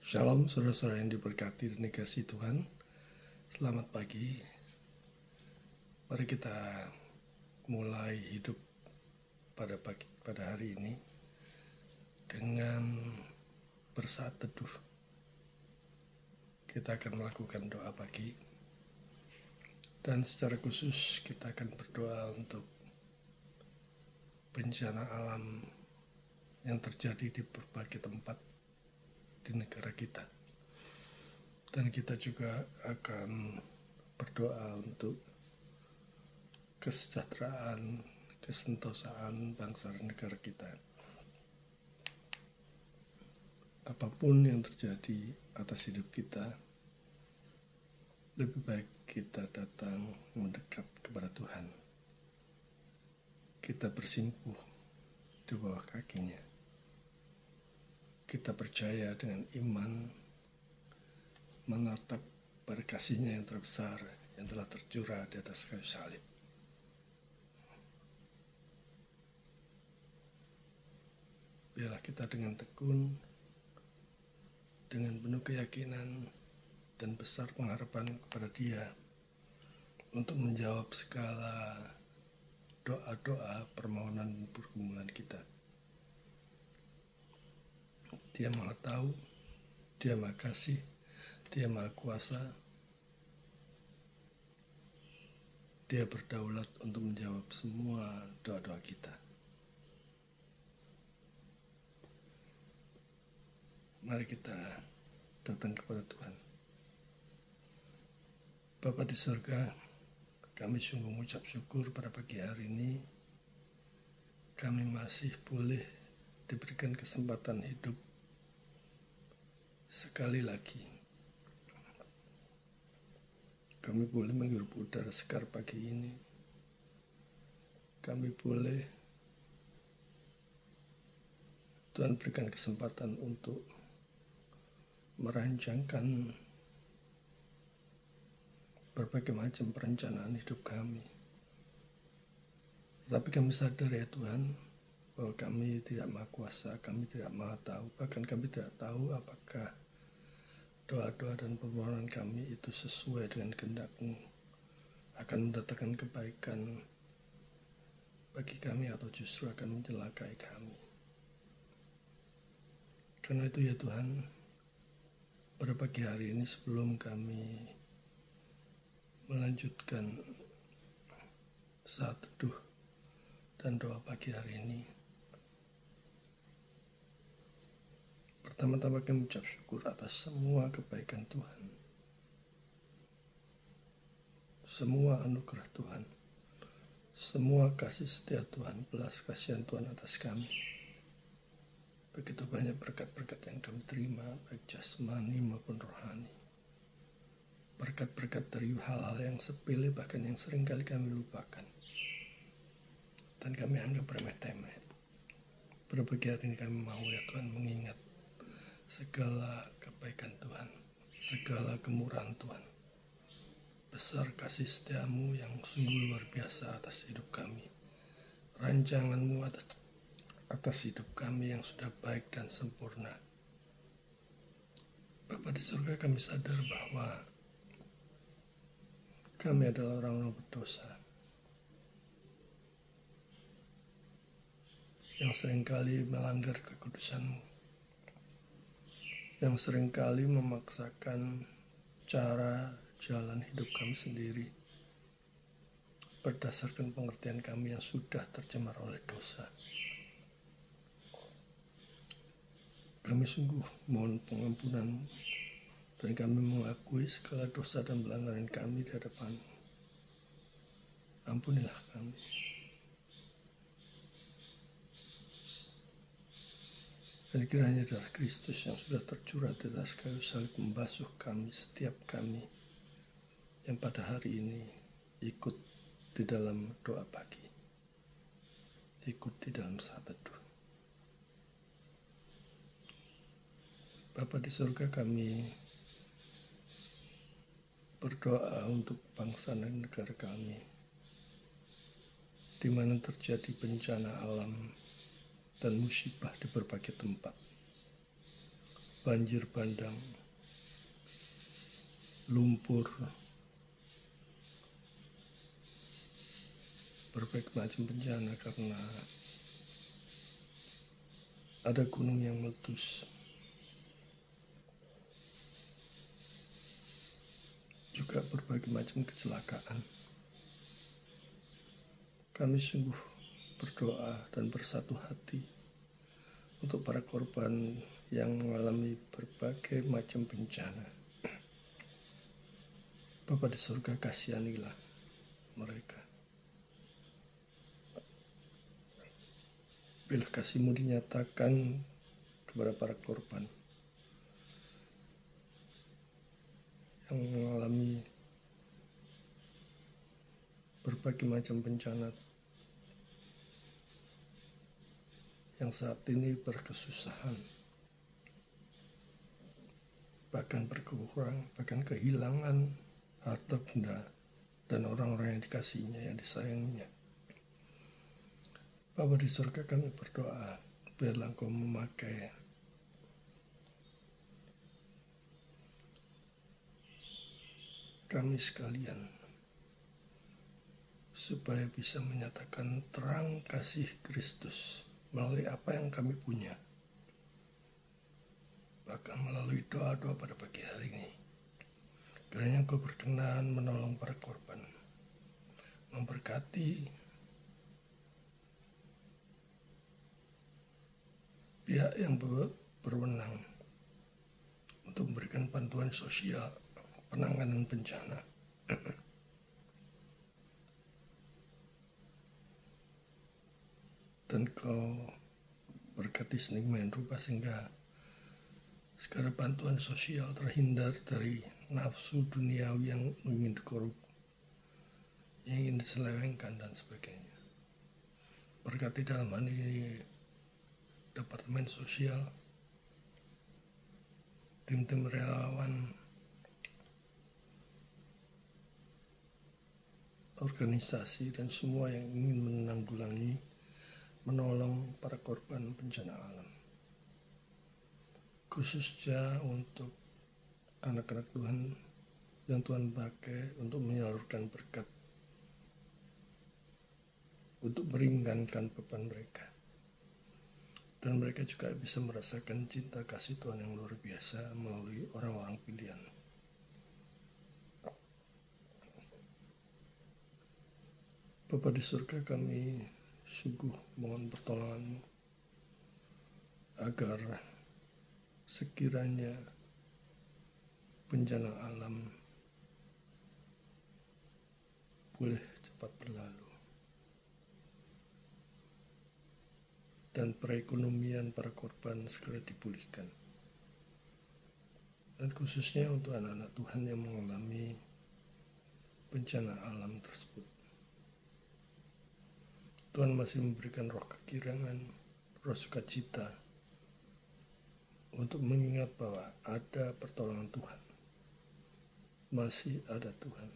Shalom saudara-saudara yang diberkati dan dikasihi Tuhan. Selamat pagi. Mari kita mulai hidup pada hari ini dengan bersaat teduh. Kita akan melakukan doa pagi, dan secara khusus kita akan berdoa untuk bencana alam yang terjadi di berbagai tempat di negara kita. Dan kita juga akan berdoa untuk kesejahteraan, kesentosaan bangsa dan negara kita. Apapun yang terjadi atas hidup kita, lebih baik kita datang mendekat kepada Tuhan. Kita bersimpuh di bawah kakinya. Kita percaya dengan iman menatap pada kasih-Nya yang terbesar yang telah tercurah di atas kayu salib. Biarlah kita dengan tekun, dengan penuh keyakinan dan besar pengharapan kepada Dia untuk menjawab segala doa-doa, permohonan dan pergumulan kita. Dia Maha Tahu, Dia Maha Kasih, Dia Maha Kuasa. Dia berdaulat untuk menjawab semua doa-doa kita. Mari kita datang kepada Tuhan. Bapa di surga, kami sungguh mengucap syukur pada pagi hari ini. Kami masih boleh diberikan kesempatan hidup sekali lagi. Kami boleh menghirup udara segar pagi ini. Kami boleh Tuhan berikan kesempatan untuk merancangkan berbagai macam perencanaan hidup kami. Tapi kami sadar ya Tuhan, bahwa kami tidak maha kuasa, kami tidak maha tahu, bahkan kami tidak tahu apakah doa-doa dan permohonan kami itu sesuai dengan kehendak-Mu, akan mendatangkan kebaikan bagi kami atau justru akan mencelakai kami. Karena itu ya Tuhan, pada pagi hari ini sebelum kami melanjutkan saat teduh dan doa pagi hari ini, pertama-tama kami mengucap syukur atas semua kebaikan Tuhan, semua anugerah Tuhan, semua kasih setia Tuhan, belas kasihan Tuhan atas kami. Begitu banyak berkat-berkat yang kami terima, baik jasmani maupun rohani. Berkat-berkat dari hal-hal yang sepele, bahkan yang seringkali kami lupakan dan kami anggap remeh-temeh. Pada pagi hari ini kami mau ya Tuhan mengingat segala kebaikan Tuhan, segala kemurahan Tuhan, besar kasih setia-Mu yang sungguh luar biasa atas hidup kami, rancangan-Mu atas hidup kami yang sudah baik dan sempurna. Bapa di surga, kami sadar bahwa kami adalah orang-orang berdosa yang seringkali melanggar kekudusan-Mu, yang seringkali memaksakan cara jalan hidup kami sendiri berdasarkan pengertian kami yang sudah tercemar oleh dosa. Kami sungguh mohon pengampunan-Mu, dan kami mengakui segala dosa dan pelanggaran kami di hadapan-Mu. Ampunilah kami. Dan kiranya darah Kristus yang sudah tercurah di atas kayu salib membasuh kami, setiap kami yang pada hari ini ikut di dalam doa pagi, ikut di dalam saat teduh. Bapa di surga, kami berdoa untuk bangsa dan negara kami, di mana terjadi bencana alam dan musibah di berbagai tempat. banjir bandang, lumpur, berbagai macam bencana karena ada gunung yang meletus. Juga berbagai macam kecelakaan. Kami sungguh berdoa dan bersatu hati untuk para korban yang mengalami berbagai macam bencana. Bapa di surga, kasihanilah mereka. Bila kasih-Mu dinyatakan kepada para korban yang mengalami berbagai macam bencana yang saat ini berkesusahan, bahkan berkurang, bahkan kehilangan harta benda dan orang-orang yang dikasihinya, yang disayanginya. Bapa di surga, kami berdoa biarlah Engkau memakai kami sekalian supaya bisa menyatakan terang kasih Kristus melalui apa yang kami punya, bahkan melalui doa-doa pada pagi hari ini. Kiranya Engkau berkenan menolong para korban, memberkati pihak yang berwenang untuk memberikan bantuan sosial penanganan bencana. Dan Kau berkati sedemikian rupa sehingga segala bantuan sosial terhindar dari nafsu duniawi yang ingin dikorup, yang ingin diselewengkan dan sebagainya. Berkati dalam hal ini Departemen Sosial, tim-tim relawan, organisasi, dan semua yang ingin menanggulangi, menolong para korban bencana alam. Khususnya untuk anak-anak Tuhan yang Tuhan pakai untuk menyalurkan berkat, untuk meringankan beban mereka. Dan mereka juga bisa merasakan cinta kasih Tuhan yang luar biasa melalui orang-orang pilihan. Bapa di surga, kami sungguh mohon pertolongan-Mu agar sekiranya bencana alam boleh cepat berlalu dan perekonomian para korban segera dipulihkan. Dan khususnya untuk anak-anak Tuhan yang mengalami bencana alam tersebut, Tuhan masih memberikan roh kegirangan, roh sukacita untuk mengingat bahwa ada pertolongan Tuhan. Masih ada Tuhan.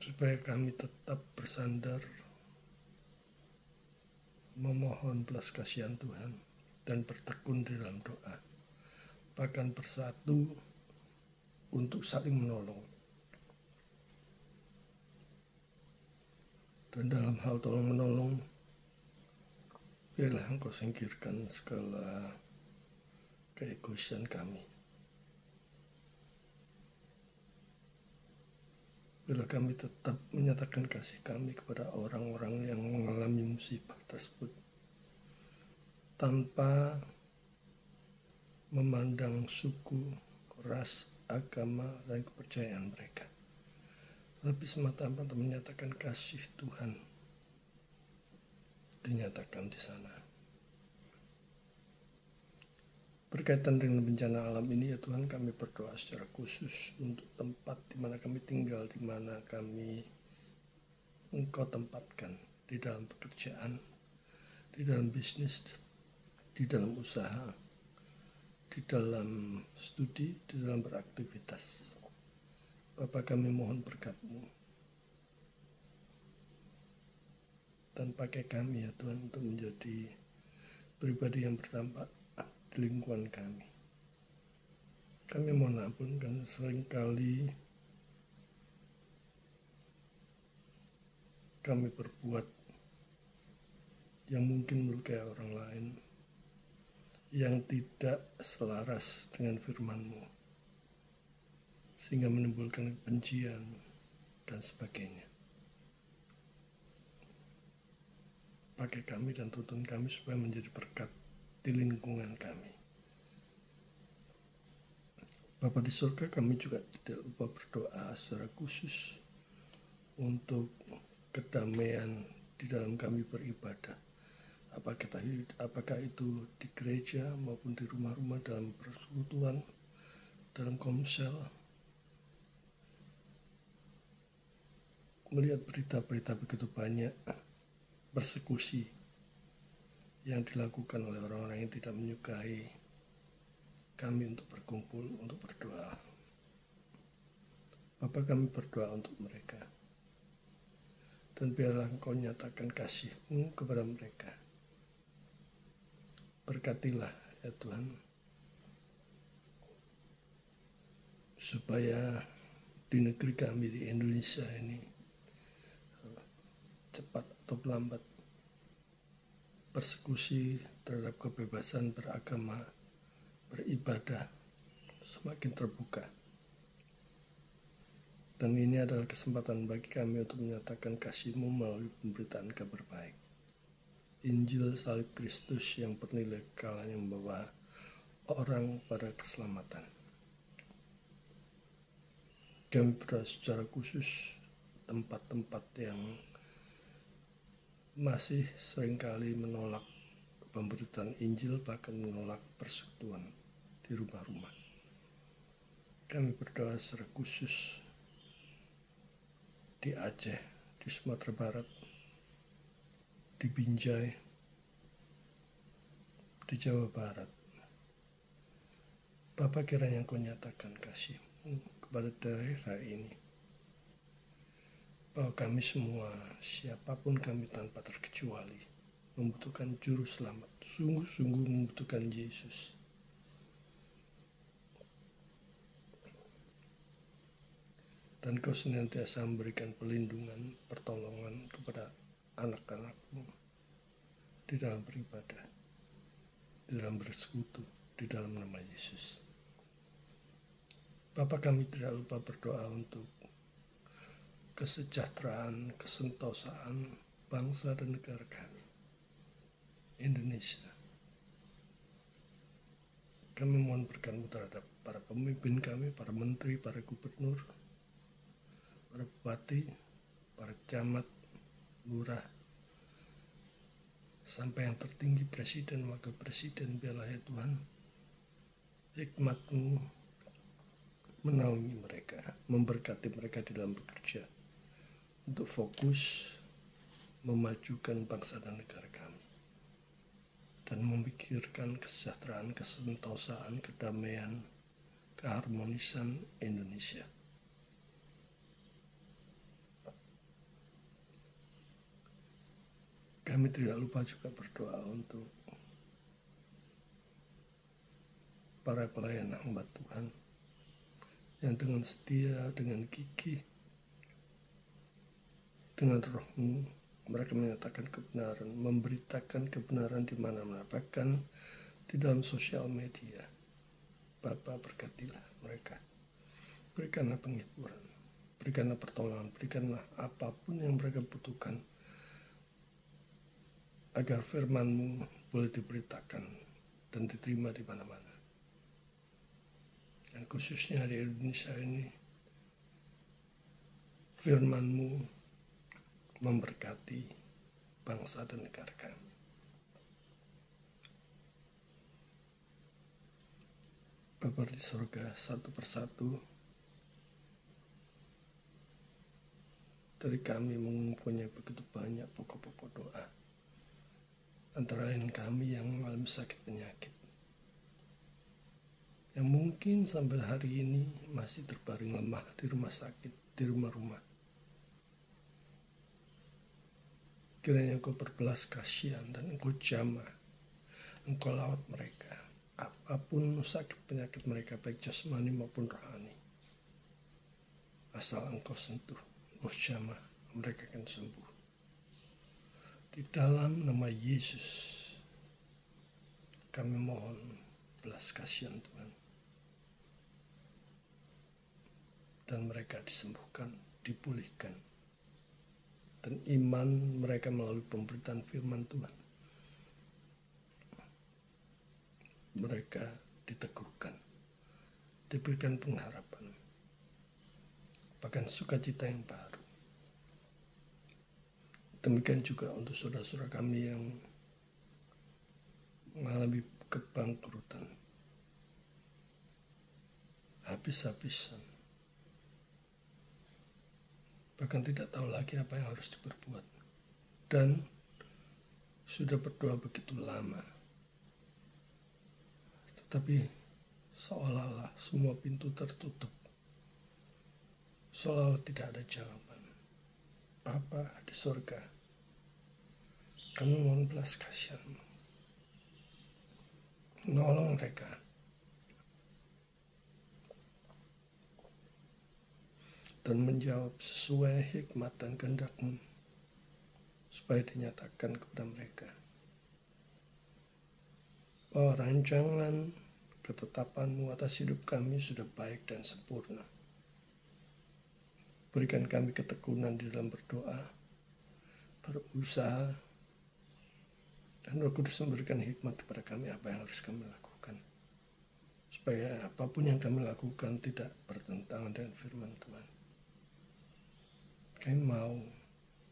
Supaya kami tetap bersandar, memohon belas kasihan Tuhan, dan bertekun di dalam doa. Bahkan bersatu untuk saling menolong. Dan dalam hal tolong-menolong, biarlah Engkau singkirkan segala keegoisan kami. Bila kami tetap menyatakan kasih kami kepada orang-orang yang mengalami musibah tersebut, tanpa memandang suku, ras, agama, dan kepercayaan mereka, tapi semata-mata menyatakan kasih Tuhan dinyatakan di sana. Berkaitan dengan bencana alam ini, ya Tuhan, kami berdoa secara khusus untuk tempat di mana kami tinggal, di mana kami Engkau tempatkan, di dalam pekerjaan, di dalam bisnis, di dalam usaha, di dalam studi, di dalam beraktivitas. Bapa, kami mohon berkat-Mu, dan pakai kami ya Tuhan untuk menjadi pribadi yang berdampak di lingkungan kami. Kami mohon ampun kan seringkali kami berbuat yang mungkin melukai orang lain, yang tidak selaras dengan firman-Mu, sehingga menimbulkan kebencian dan sebagainya. Pakai kami dan tuntun kami supaya menjadi berkat di lingkungan kami. Bapa di surga, kami juga tidak lupa berdoa secara khusus untuk kedamaian di dalam kami beribadah. Apakah itu di gereja maupun di rumah-rumah, dalam persekutuan, dalam komsel. Melihat berita-berita begitu banyak persekusi yang dilakukan oleh orang-orang yang tidak menyukai kami untuk berkumpul, untuk berdoa. Bapa, kami berdoa untuk mereka. Dan biarlah Engkau nyatakan kasih-Mu kepada mereka. Berkatilah ya Tuhan, supaya di negeri kami di Indonesia ini cepat atau lambat persekusi terhadap kebebasan beragama, beribadah semakin terbuka. Dan ini adalah kesempatan bagi kami untuk menyatakan kasih-Mu melalui pemberitaan kabar baik. Injil salib Kristus yang bernilai kekal yang membawa orang pada keselamatan. Kami berdoa secara khusus tempat-tempat yang masih seringkali menolak pemberitaan Injil, bahkan menolak persekutuan di rumah-rumah. Kami berdoa secara khusus di Aceh, di Sumatera Barat, di Binjai, di Jawa Barat. Bapa, kiranya Engkau nyatakan kasih-Mu kepada daerah ini, bahwa kami semua, siapapun kami tanpa terkecuali, membutuhkan juru selamat, sungguh-sungguh membutuhkan Yesus. Dan Kau senantiasa memberikan pelindungan, pertolongan kepada anak-anak-Mu di dalam beribadah, di dalam bersekutu, di dalam nama Yesus. Bapa, kami tidak lupa berdoa untuk kesejahteraan, kesentosaan bangsa dan negara kami, Indonesia. Kami mohon berkat-Mu terhadap para pemimpin kami, para menteri, para gubernur, para bupati, para camat, lurah, sampai yang tertinggi presiden, wakil presiden. Biarlah ya Tuhan, hikmat-Mu menaungi mereka, memberkati mereka di dalam bekerja, untuk fokus memajukan bangsa dan negara kami, dan memikirkan kesejahteraan, kesentosaan, kedamaian, keharmonisan Indonesia. Kami tidak lupa juga berdoa untuk para pelayan hamba Tuhan yang dengan setia, dengan gigih, dengan roh-Mu, mereka menyatakan kebenaran, memberitakan kebenaran di mana-mana, bahkan di dalam sosial media. Bapa, berkatilah mereka. Berikanlah penghiburan, berikanlah pertolongan, berikanlah apapun yang mereka butuhkan, agar firman-Mu boleh diberitakan dan diterima di mana-mana. Dan khususnya di Indonesia ini, firman-Mu memberkati bangsa dan negara kami. Bapa di surga, satu persatu dari kami mempunyai begitu banyak pokok-pokok doa. Antara lain kami yang mengalami sakit penyakit, yang mungkin sampai hari ini masih terbaring lemah di rumah sakit, di rumah-rumah. Kiranya Engkau berbelas kasihan dan Engkau jamah Engkau lawat mereka, apapun sakit penyakit mereka, baik jasmani maupun rohani. Asal Engkau sentuh, Engkau jamah, mereka akan sembuh. Di dalam nama Yesus, kami mohon belas kasihan Tuhan. Dan mereka disembuhkan, dipulihkan. Dan iman mereka melalui pemberitaan firman Tuhan. Mereka diteguhkan, diberikan pengharapan, bahkan sukacita yang baru. Demikian juga untuk saudara-saudara kami yang mengalami kebangkrutan, habis-habisan, bahkan tidak tahu lagi apa yang harus diperbuat, dan sudah berdoa begitu lama, tetapi seolah-olah semua pintu tertutup, seolah-olah tidak ada jawaban. Bapa di surga, kami mohon belas kasihan-Mu, menolong mereka dan menjawab sesuai hikmat dan kehendak-Mu, supaya dinyatakan kepada mereka bahwa rancangan ketetapan-Mu atas hidup kami sudah baik dan sempurna. Berikan kami ketekunan di dalam berdoa, berusaha, dan Roh Kudus memberikan hikmat kepada kami apa yang harus kami lakukan, supaya apapun yang kami lakukan tidak bertentangan dengan firman Tuhan. Kami mau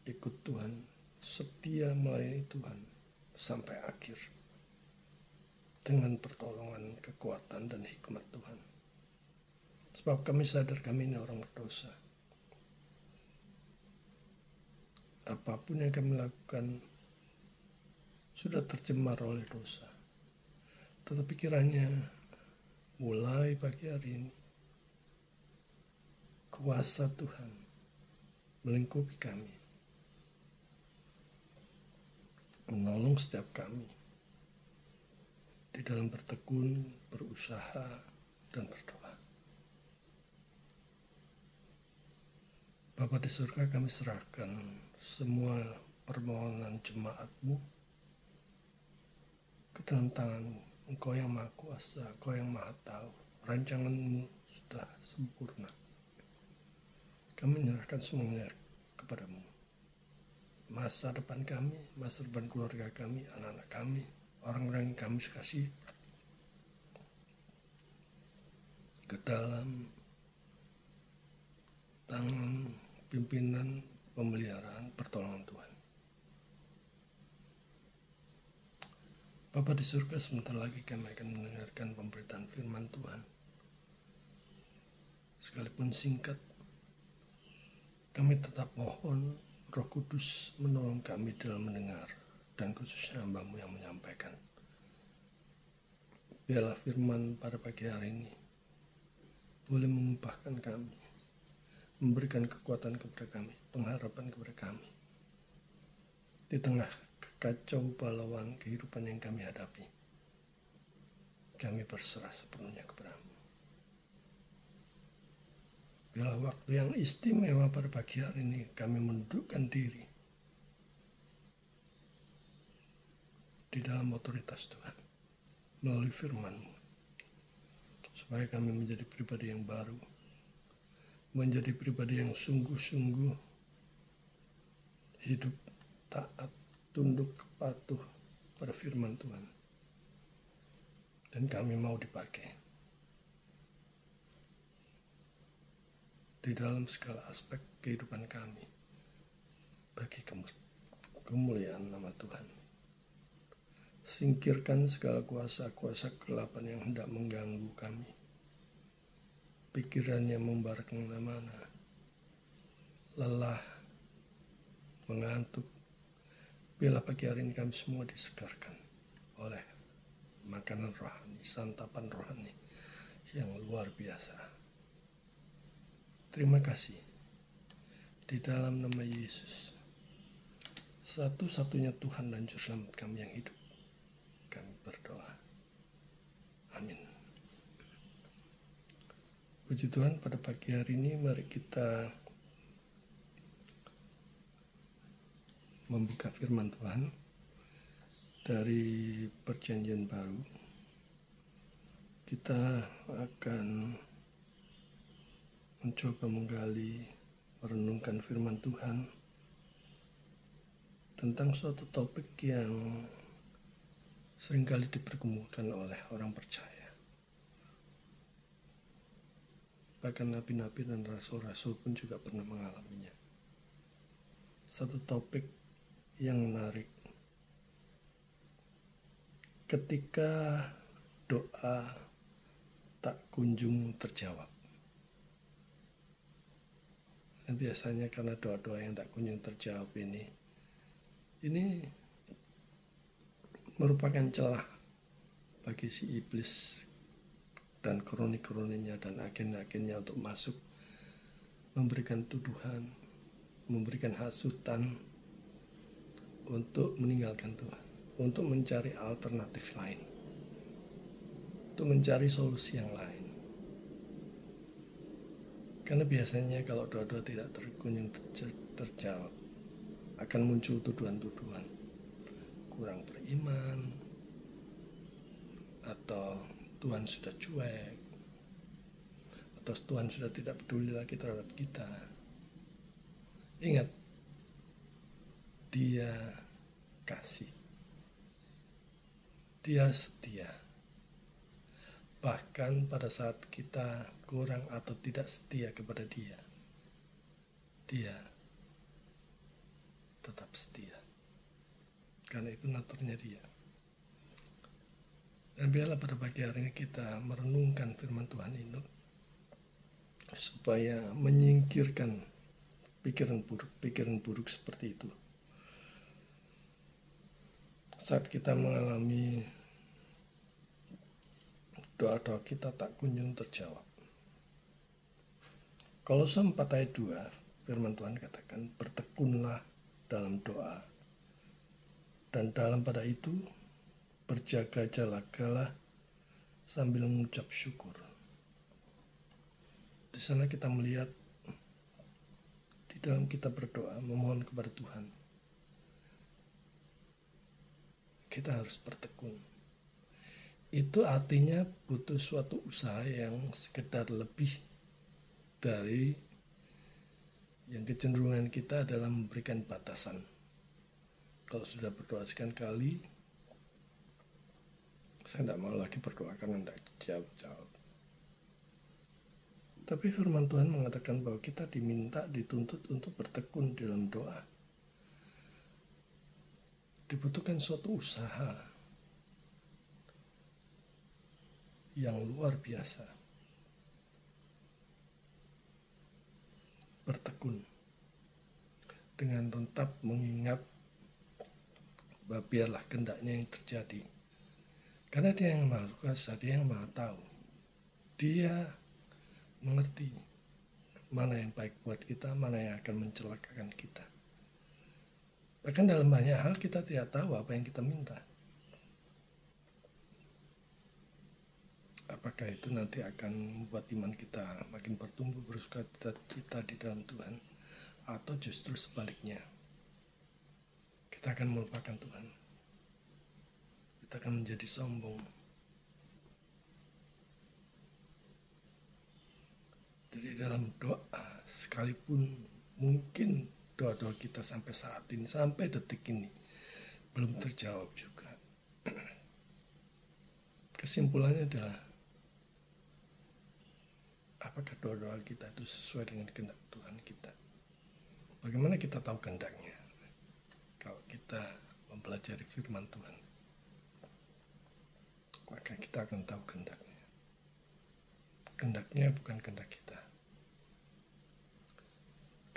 ikut Tuhan, setia melayani Tuhan sampai akhir, dengan pertolongan, kekuatan, dan hikmat Tuhan. Sebab kami sadar kami ini orang berdosa. Apapun yang kami lakukan sudah tercemar oleh dosa. Tetapi kiranya mulai pagi hari ini, kuasa Tuhan melingkupi kami, menolong setiap kami di dalam bertekun, berusaha, dan berdoa. Bapa di surga, kami serahkan semua permohonan jemaat-Mu ke dalam tangan-Mu. Engkau yang maha kuasa, Engkau yang maha tahu, rancangan-Mu sudah sempurna. Kami menyerahkan semuanya kepada-Mu. Masa depan kami, masa depan keluarga kami, anak-anak kami, orang-orang yang kami kasih, ke dalam tangan pimpinan pemeliharaan pertolongan Tuhan. Bapa di surga, sebentar lagi kami akan mendengarkan pemberitaan firman Tuhan. Sekalipun singkat, kami tetap mohon Roh Kudus menolong kami dalam mendengar, dan khususnya hamba-Mu yang menyampaikan. Biarlah firman pada pagi hari ini boleh mengubahkan kami, memberikan kekuatan kepada kami, pengharapan kepada kami di tengah kekacau balauan kehidupan yang kami hadapi. Kami berserah sepenuhnya kepada-Mu. Bila waktu yang istimewa pada pagi hari ini, kami mendudukkan diri di dalam otoritas Tuhan melalui firman-Mu, supaya kami menjadi pribadi yang baru, menjadi pribadi yang sungguh-sungguh hidup taat, tunduk, patuh pada firman Tuhan. Dan kami mau dipakai di dalam segala aspek kehidupan kami bagi kemuliaan nama Tuhan. Singkirkan segala kuasa-kuasa kegelapan yang hendak mengganggu kami, pikiran yang membara kemana-mana, lelah, mengantuk. Bila pagi hari ini kami semua disegarkan oleh makanan rohani, santapan rohani yang luar biasa. Terima kasih. Di dalam nama Yesus, satu-satunya Tuhan dan Juru Selamat kami yang hidup, kami berdoa. Puji Tuhan, pada pagi hari ini mari kita membuka firman Tuhan dari Perjanjian Baru. Kita akan mencoba menggali, merenungkan firman Tuhan tentang suatu topik yang seringkali dipertemukan oleh orang percaya. Bahkan nabi-nabi dan rasul-rasul pun juga pernah mengalaminya. Satu topik yang menarik. Ketika doa tak kunjung terjawab. Dan biasanya karena doa-doa yang tak kunjung terjawab ini merupakan celah bagi si iblis dan kroni-kroninya dan agen-agennya untuk masuk, memberikan tuduhan, memberikan hasutan untuk meninggalkan Tuhan, untuk mencari alternatif lain, untuk mencari solusi yang lain. Karena biasanya kalau doa-doa tidak terkunjung terjawab, akan muncul tuduhan-tuduhan kurang beriman, atau Tuhan sudah cuek, atau Tuhan sudah tidak peduli lagi terhadap kita. Ingat, Dia kasih, Dia setia. Bahkan pada saat kita kurang atau tidak setia kepada Dia, Dia tetap setia. Karena itu naturnya Dia. Dan biarlah pada pagi hari ini kita merenungkan firman Tuhan itu supaya menyingkirkan pikiran buruk seperti itu. Saat kita mengalami doa-doa kita tak kunjung terjawab. Kolose 4 ayat 2, firman Tuhan katakan, bertekunlah dalam doa, dan dalam pada itu berjaga-jagalah sambil mengucap syukur. Di sana kita melihat di dalam kita berdoa, memohon kepada Tuhan, kita harus bertekun. Itu artinya butuh suatu usaha yang sekedar lebih dari yang kecenderungan kita adalah memberikan batasan. Kalau sudah berdoa sekian kali, saya tidak mau lagi berdoa karena tidak jawab-jawab. Tapi firman Tuhan mengatakan bahwa kita dituntut untuk bertekun dalam doa. Dibutuhkan suatu usaha yang luar biasa. Bertekun dengan tetap mengingat bahwa biarlah kehendaknya yang terjadi. Karena Dia yang maha kuasa, Dia yang maha tahu. Dia mengerti mana yang baik buat kita, mana yang akan mencelakakan kita. Bahkan dalam banyak hal kita tidak tahu apa yang kita minta. Apakah itu nanti akan membuat iman kita makin bertumbuh, bersuka-cita di dalam Tuhan, atau justru sebaliknya, kita akan melupakan Tuhan. Kita akan menjadi sombong. Jadi dalam doa, sekalipun mungkin doa-doa kita sampai saat ini, sampai detik ini, belum terjawab juga. Kesimpulannya adalah, apakah doa-doa kita itu sesuai dengan kehendak Tuhan kita? Bagaimana kita tahu kehendaknya? Kalau kita mempelajari firman Tuhan, maka kita akan tahu kehendaknya. Kehendaknya bukan kehendak kita.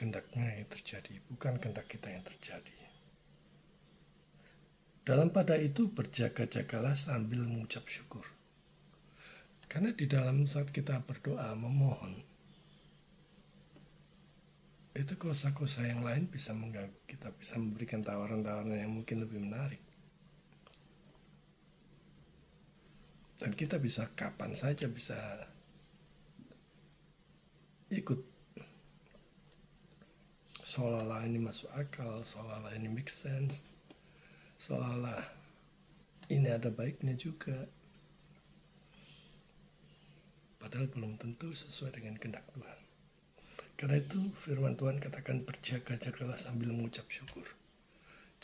Kehendaknya yang terjadi, bukan kehendak kita yang terjadi. Dalam pada itu berjaga-jagalah sambil mengucap syukur. Karena di dalam saat kita berdoa, memohon, itu kosa-kosa yang lain bisa mengganggu kita, bisa memberikan tawaran-tawaran yang mungkin lebih menarik. Dan kita bisa kapan saja bisa seolah-olah ini masuk akal, seolah-olah ini make sense, seolah-olah ini ada baiknya juga. Padahal belum tentu sesuai dengan kehendak Tuhan. Karena itu firman Tuhan katakan berjaga-jagalah sambil mengucap syukur.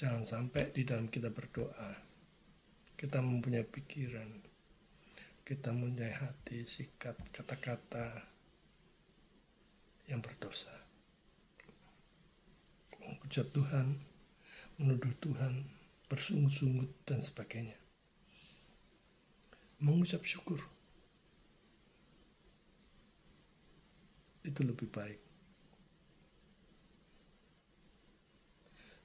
Jangan sampai di dalam kita berdoa, kita mempunyai pikiran, kita mempunyai hati, sikap, kata-kata yang berdosa. Menghujat Tuhan, menuduh Tuhan, bersungut-sungut dan sebagainya. Mengucap syukur itu lebih baik.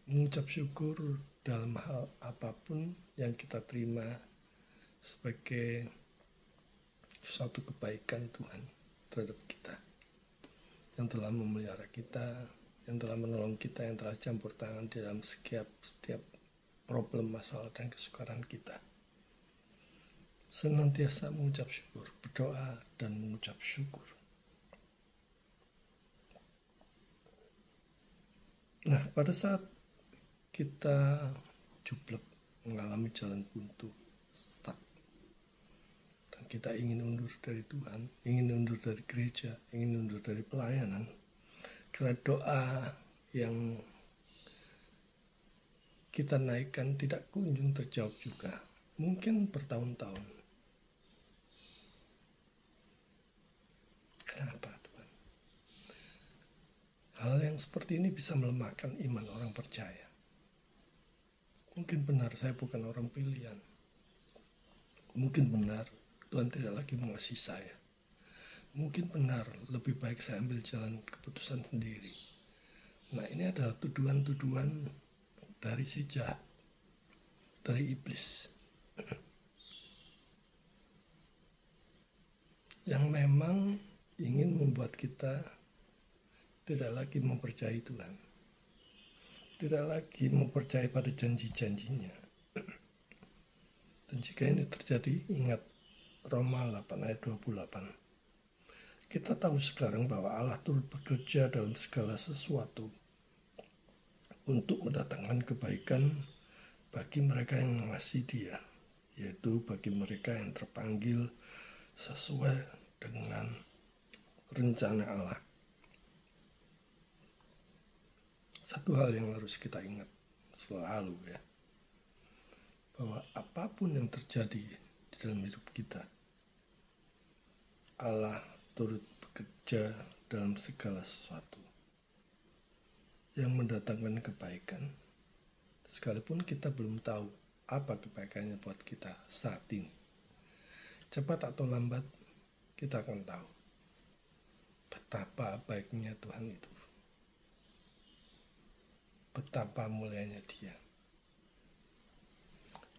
Mengucap syukur dalam hal apapun yang kita terima sebagai suatu kebaikan Tuhan terhadap kita, yang telah memelihara kita, yang telah menolong kita, yang telah campur tangan di dalam setiap problem, masalah, dan kesukaran kita. Senantiasa mengucap syukur, berdoa dan mengucap syukur. Nah, pada saat kita jublek, mengalami jalan buntu, stuck, dan kita ingin undur dari Tuhan, ingin undur dari gereja, ingin undur dari pelayanan, karena doa yang kita naikkan tidak kunjung terjawab juga, mungkin bertahun-tahun. Kenapa? Hal yang seperti ini bisa melemahkan iman orang percaya. Mungkin benar saya bukan orang pilihan. Mungkin benar Tuhan tidak lagi mengasihi saya. Mungkin benar lebih baik saya ambil jalan keputusan sendiri. Nah, ini adalah tuduhan-tuduhan dari si jahat, dari iblis. Yang memang ingin membuat kita tidak lagi mempercayai Tuhan, tidak lagi mempercayai pada janji-janjinya. Dan jika ini terjadi, ingat Roma 8 ayat 28. Kita tahu sekarang bahwa Allah turut bekerja dalam segala sesuatu untuk mendatangkan kebaikan bagi mereka yang mengasihi Dia, yaitu bagi mereka yang terpanggil sesuai dengan rencana Allah. Satu hal yang harus kita ingat selalu ya, bahwa apapun yang terjadi di dalam hidup kita, Allah turut bekerja dalam segala sesuatu yang mendatangkan kebaikan, sekalipun kita belum tahu apa kebaikannya buat kita saat ini. Cepat atau lambat kita akan tahu betapa baiknya Tuhan itu, betapa mulianya Dia,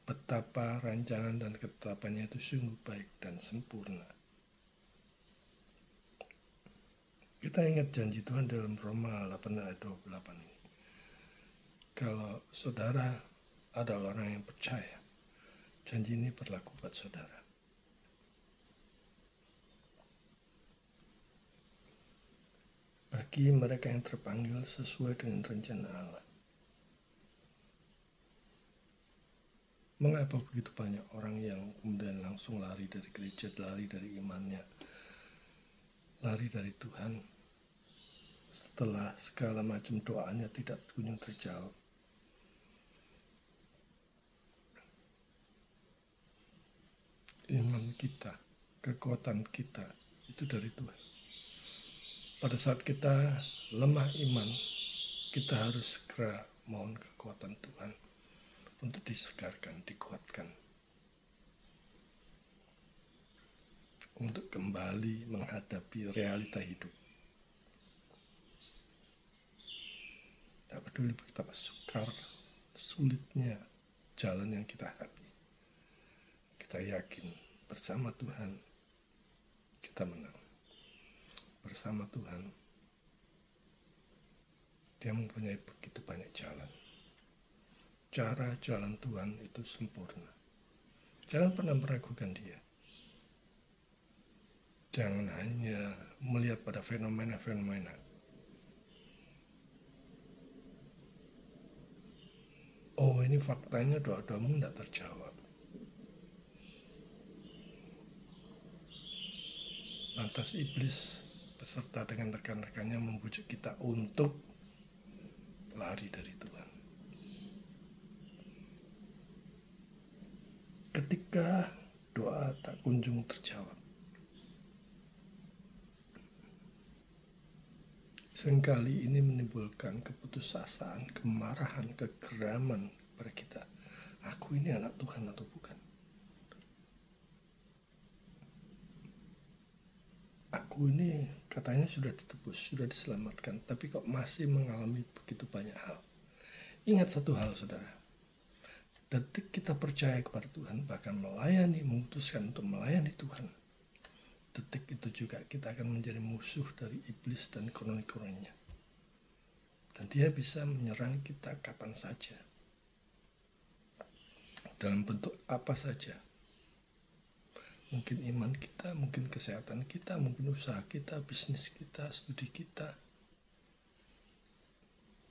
betapa rancangan dan ketetapannya itu sungguh baik dan sempurna. Kita ingat janji Tuhan dalam Roma 8 ayat 28 ini. Kalau saudara adalah orang yang percaya, janji ini berlaku buat saudara. Bagi mereka yang terpanggil sesuai dengan rencana Allah. Mengapa begitu banyak orang yang kemudian langsung lari dari gereja, lari dari imannya, lari dari Tuhan, setelah segala macam doanya tidak kunjung terjawab? Iman kita, kekuatan kita, itu dari Tuhan. Pada saat kita lemah iman, kita harus segera mohon kekuatan Tuhan untuk disegarkan, dikuatkan, untuk kembali menghadapi realita hidup. Tak peduli betapa sukar, sulitnya jalan yang kita hadapi, kita yakin bersama Tuhan kita menang. Bersama Tuhan, Dia mempunyai begitu banyak jalan. Cara jalan Tuhan itu sempurna. Jangan pernah meragukan Dia. Jangan hanya melihat pada fenomena-fenomena. oh ini faktanya doa-doamu tidak terjawab. Lantas iblis beserta dengan rekan-rekannya membujuk kita untuk lari dari Tuhan. Ketika doa tak kunjung terjawab, seringkali ini menimbulkan keputusasaan, kemarahan, kegeraman pada kita. Aku ini anak Tuhan atau bukan? Aku ini katanya sudah ditebus, sudah diselamatkan, tapi kok masih mengalami begitu banyak hal. Ingat satu hal, saudara. Detik kita percaya kepada Tuhan, bahkan memutuskan untuk melayani Tuhan, detik itu juga kita akan menjadi musuh dari iblis dan kroni-kroninya. Dan dia bisa menyerang kita kapan saja. Dalam bentuk apa saja. Mungkin iman kita, mungkin kesehatan kita, mungkin usaha kita, bisnis kita, studi kita.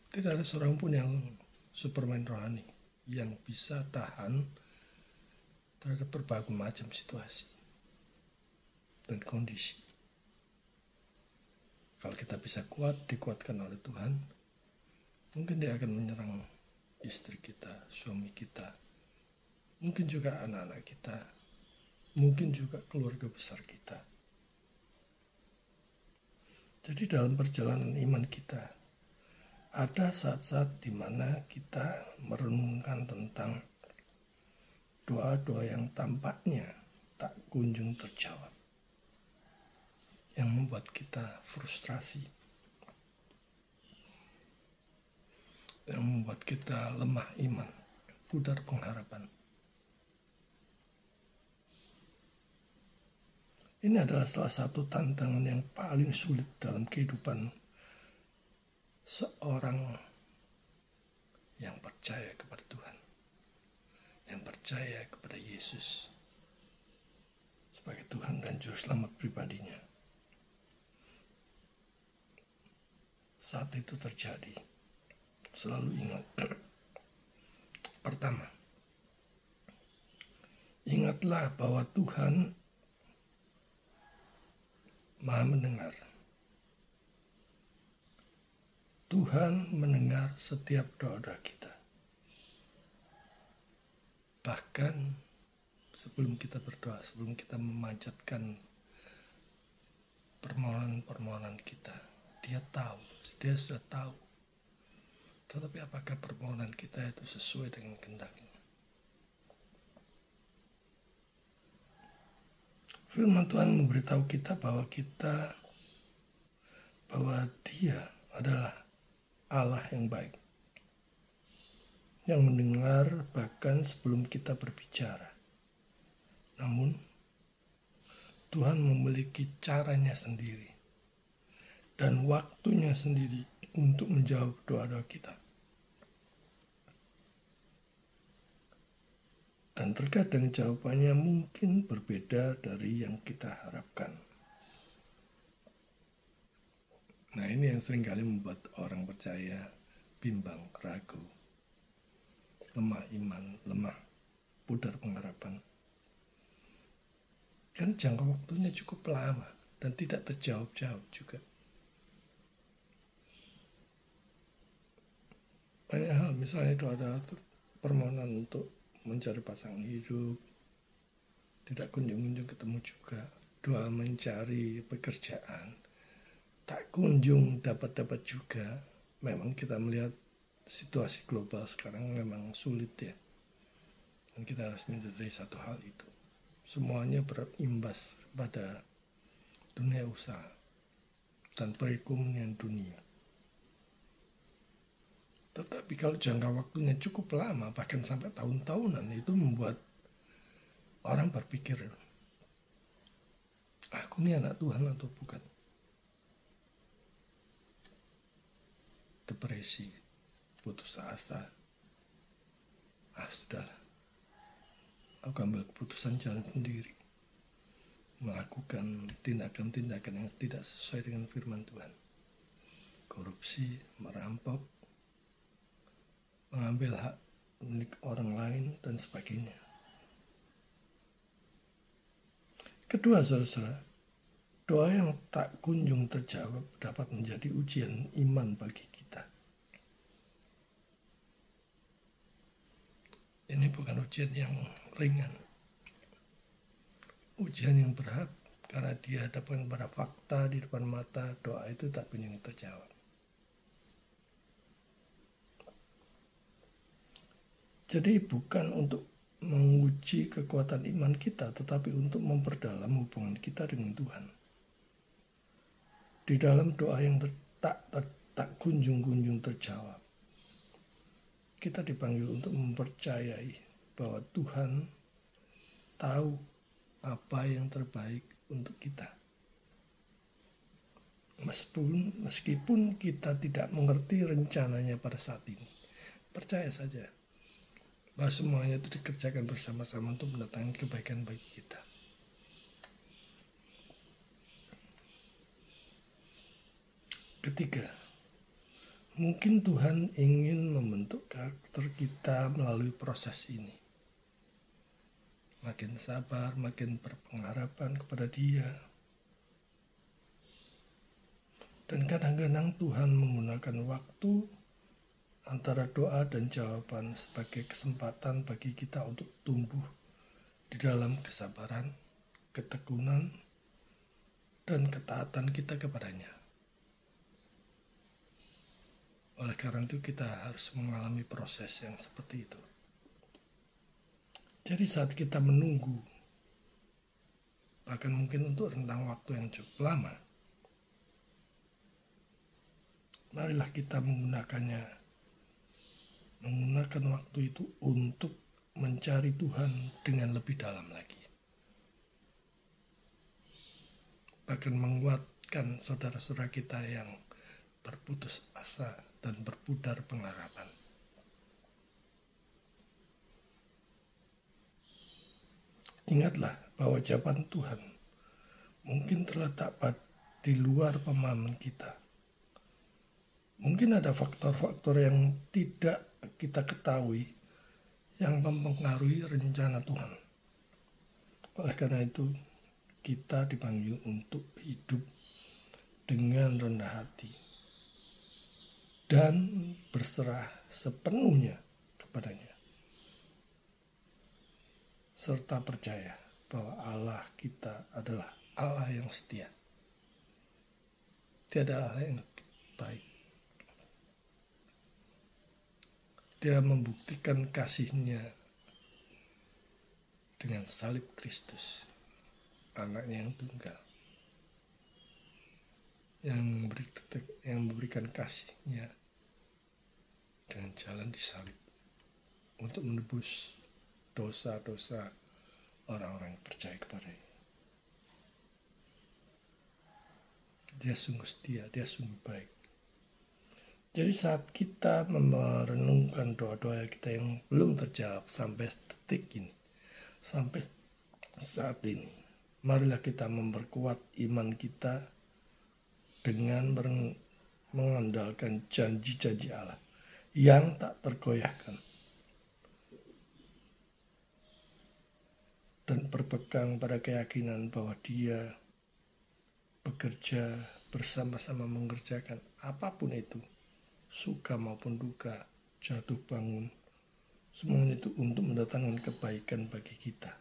Tidak ada seorang pun yang Superman rohani yang bisa tahan terhadap berbagai macam situasi dan kondisi. Kalau kita bisa dikuatkan oleh Tuhan, mungkin dia akan menyerang istri kita, suami kita, mungkin juga anak-anak kita, mungkin juga keluarga besar kita. Jadi dalam perjalanan iman kita, ada saat-saat di mana kita merenungkan tentang doa-doa yang tampaknya tak kunjung terjawab, yang membuat kita frustrasi, yang membuat kita lemah iman, pudar pengharapan. Ini adalah salah satu tantangan yang paling sulit dalam kehidupan seorang yang percaya kepada Tuhan, yang percaya kepada Yesus sebagai Tuhan dan Juru Selamat pribadinya. Saat itu terjadi, selalu ingat. Pertama, ingatlah bahwa Tuhan Maha mendengar. Tuhan mendengar setiap doa-doa kita. Bahkan sebelum kita berdoa, sebelum kita memanjatkan permohonan-permohonan kita, Dia tahu, Dia sudah tahu. Tetapi apakah permohonan kita itu sesuai dengan kehendak-Nya? Firman Tuhan memberitahu kita bahwa Dia adalah Allah yang baik, yang mendengar bahkan sebelum kita berbicara. Namun, Tuhan memiliki caranya sendiri dan waktunya sendiri untuk menjawab doa-doa kita. Dan terkadang jawabannya mungkin berbeda dari yang kita harapkan. Nah, ini yang seringkali membuat orang percaya bimbang, ragu, lemah iman, lemah, pudar pengharapan. Kan jangka waktunya cukup lama dan tidak terjawab-jawab juga. Banyak hal, misalnya itu ada permohonan untuk mencari pasangan hidup, tidak kunjung-kunjung ketemu juga. Doa mencari pekerjaan, tak kunjung dapat juga. Memang kita melihat situasi global sekarang memang sulit ya. Dan kita harus menyadari satu hal itu. Semuanya berimbas pada dunia usaha dan perekonomian dunia. Tetapi kalau jangka waktunya cukup lama, bahkan sampai tahun-tahunan, itu membuat orang berpikir, aku ini anak Tuhan atau bukan? Depresi, putus asa. Sudahlah. Aku ambil keputusan jalan sendiri. Melakukan tindakan-tindakan yang tidak sesuai dengan firman Tuhan. Korupsi, merampok, mengambil hak milik orang lain, dan sebagainya. Kedua, saudara, doa yang tak kunjung terjawab dapat menjadi ujian iman bagi kita. Ini bukan ujian yang ringan, ujian yang berat, karena dihadapkan pada fakta di depan mata, doa itu tak kunjung terjawab. Jadi bukan untuk menguji kekuatan iman kita, tetapi untuk memperdalam hubungan kita dengan Tuhan. Di dalam doa yang tak kunjung-kunjung terjawab, kita dipanggil untuk mempercayai bahwa Tuhan tahu apa yang terbaik untuk kita. Meskipun kita tidak mengerti rencananya pada saat ini, percaya saja bahwa semuanya itu dikerjakan bersama-sama untuk mendatangkan kebaikan bagi kita. Ketiga, mungkin Tuhan ingin membentuk karakter kita melalui proses ini. Makin sabar, makin berpengharapan kepada Dia. Dan kadang-kadang Tuhan menggunakan waktu antara doa dan jawaban sebagai kesempatan bagi kita untuk tumbuh di dalam kesabaran, ketekunan, dan ketaatan kita kepadanya. Oleh karena itu kita harus mengalami proses yang seperti itu. Jadi saat kita menunggu, bahkan mungkin untuk rentang waktu yang cukup lama, marilah kita menggunakan waktu itu untuk mencari Tuhan dengan lebih dalam lagi. Bahkan menguatkan saudara-saudara kita yang berputus asa dan berpudar pengharapan. Ingatlah bahwa jawaban Tuhan mungkin terletak di luar pemahaman kita. Mungkin ada faktor-faktor yang tidak kita ketahui yang mempengaruhi rencana Tuhan. Oleh karena itu, kita dipanggil untuk hidup dengan rendah hati dan berserah sepenuhnya kepadanya, serta percaya bahwa Allah kita adalah Allah yang setia. Tiada Allah yang baik. Dia membuktikan kasih-Nya dengan salib Kristus, anaknya yang tunggal, yang memberikan kasih-Nya dengan jalan disalib untuk menebus dosa-dosa orang-orang yang percaya kepadanya. Dia sungguh setia, dia sungguh baik. Jadi saat kita merenungkan doa-doa kita yang belum terjawab sampai detik ini, sampai saat ini, marilah kita memperkuat iman kita dengan mengandalkan janji-janji Allah yang tak tergoyahkan dan berpegang pada keyakinan bahwa Dia bekerja bersama-sama mengerjakan apapun itu, suka maupun duka, jatuh bangun, semuanya itu untuk mendatangkan kebaikan bagi kita.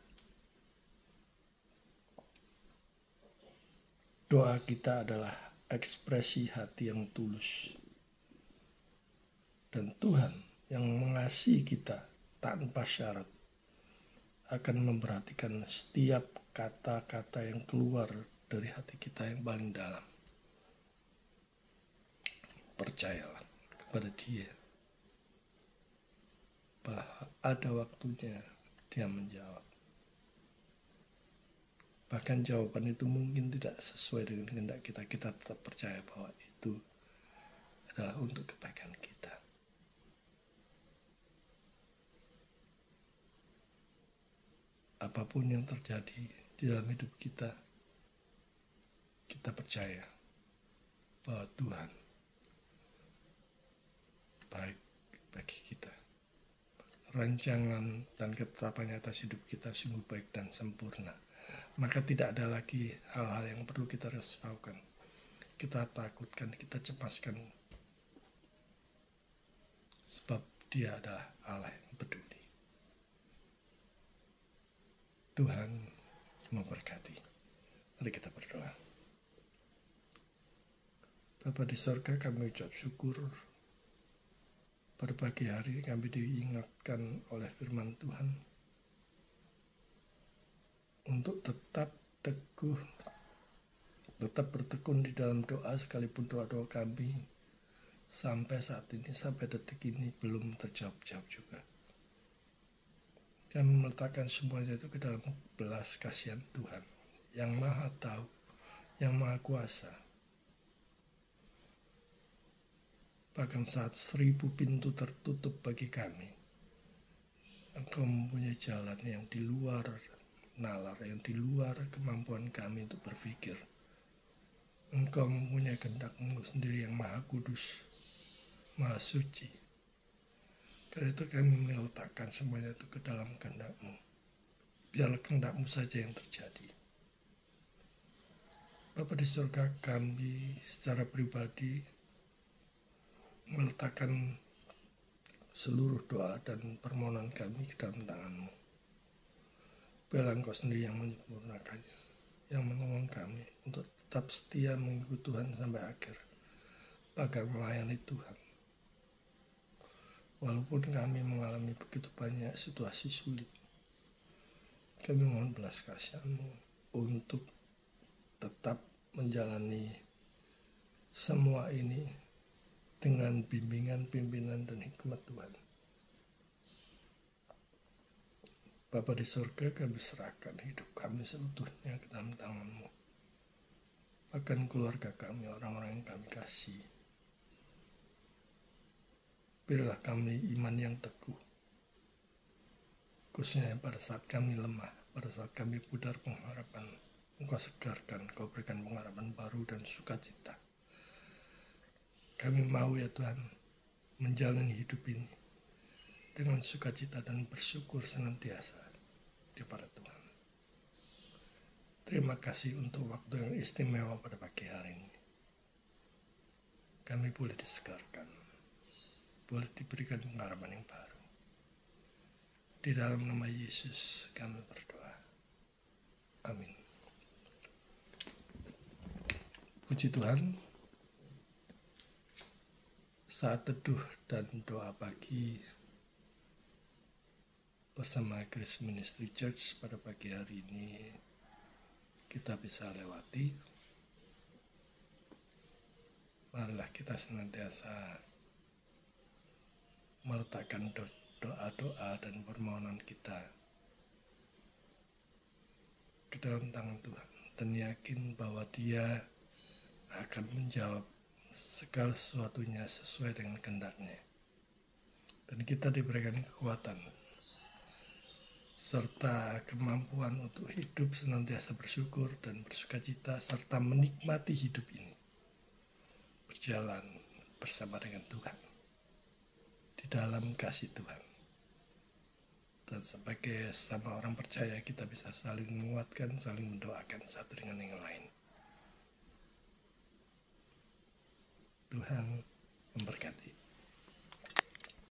Doa kita adalah ekspresi hati yang tulus. Dan Tuhan yang mengasihi kita tanpa syarat akan memperhatikan setiap kata-kata yang keluar dari hati kita yang paling dalam. Percayalah kepada Dia bahwa ada waktunya Dia menjawab. Bahkan jawaban itu mungkin tidak sesuai dengan kehendak kita. Kita tetap percaya bahwa itu adalah untuk kebaikan kita. Apapun yang terjadi di dalam hidup kita, kita percaya bahwa Tuhan baik bagi kita. rancangan dan ketetapannya atas hidup kita sungguh baik dan sempurna. Maka tidak ada lagi hal-hal yang perlu kita risaukan, kita takutkan, kita cemaskan. Sebab Dia adalah Allah yang peduli. Tuhan memberkati. Mari kita berdoa. Bapa di sorga, kami ucap syukur pada pagi hari kami diingatkan oleh firman Tuhan untuk tetap teguh, tetap bertekun di dalam doa, sekalipun doa-doa kami sampai saat ini, sampai detik ini belum terjawab-jawab juga. Kami meletakkan semuanya itu ke dalam belas kasihan Tuhan yang Maha Tahu, yang Maha Kuasa. Bahkan saat 1000 pintu tertutup bagi kami, Engkau mempunyai jalan yang di luar nalar, yang di luar kemampuan kami untuk berpikir. Engkau mempunyai kehendak-Mu sendiri yang Maha Kudus, Maha Suci. Karena itu kami meletakkan semuanya itu ke dalam kehendak-Mu. Biarlah kehendak-Mu saja yang terjadi. Bapa di surga, kami secara pribadi meletakkan seluruh doa dan permohonan kami ke dalam tangan-Mu. Biarlah Engkau sendiri yang menyempurnakannya, yang menolong kami untuk tetap setia mengikuti Tuhan sampai akhir, bahkan melayani Tuhan. Walaupun kami mengalami begitu banyak situasi sulit, kami mohon belas kasihan-Mu untuk tetap menjalani semua ini dengan bimbingan, pimpinan, dan hikmat Tuhan. Bapa di surga, kami serahkan hidup kami seutuhnya ke dalam tangan-Mu. Bahkan keluarga kami, orang-orang yang kami kasih. Berilah kami iman yang teguh, khususnya pada saat kami lemah, pada saat kami pudar pengharapan. Engkau segarkan, Engkau berikan pengharapan baru dan sukacita. Kami mau ya Tuhan menjalani hidup ini dengan sukacita dan bersyukur senantiasa kepada Tuhan. Terima kasih untuk waktu yang istimewa pada pagi hari ini. Kami boleh disegarkan, boleh diberikan pengharapan yang baru. Di dalam nama Yesus kami berdoa. Amin. Puji Tuhan. Saat teduh dan doa pagi bersama Grace Ministry Church pada pagi hari ini kita bisa lewati. Marilah kita senantiasa meletakkan doa-doa dan permohonan kita ke dalam tangan Tuhan dan yakin bahwa Dia akan menjawab segala sesuatunya sesuai dengan kehendak-Nya. Dan kita diberikan kekuatan serta kemampuan untuk hidup senantiasa bersyukur dan bersukacita serta menikmati hidup ini. Berjalan bersama dengan Tuhan di dalam kasih Tuhan. Dan sebagai sama orang percaya kita bisa saling menguatkan, saling mendoakan satu dengan yang lain. Tuhan memberkati.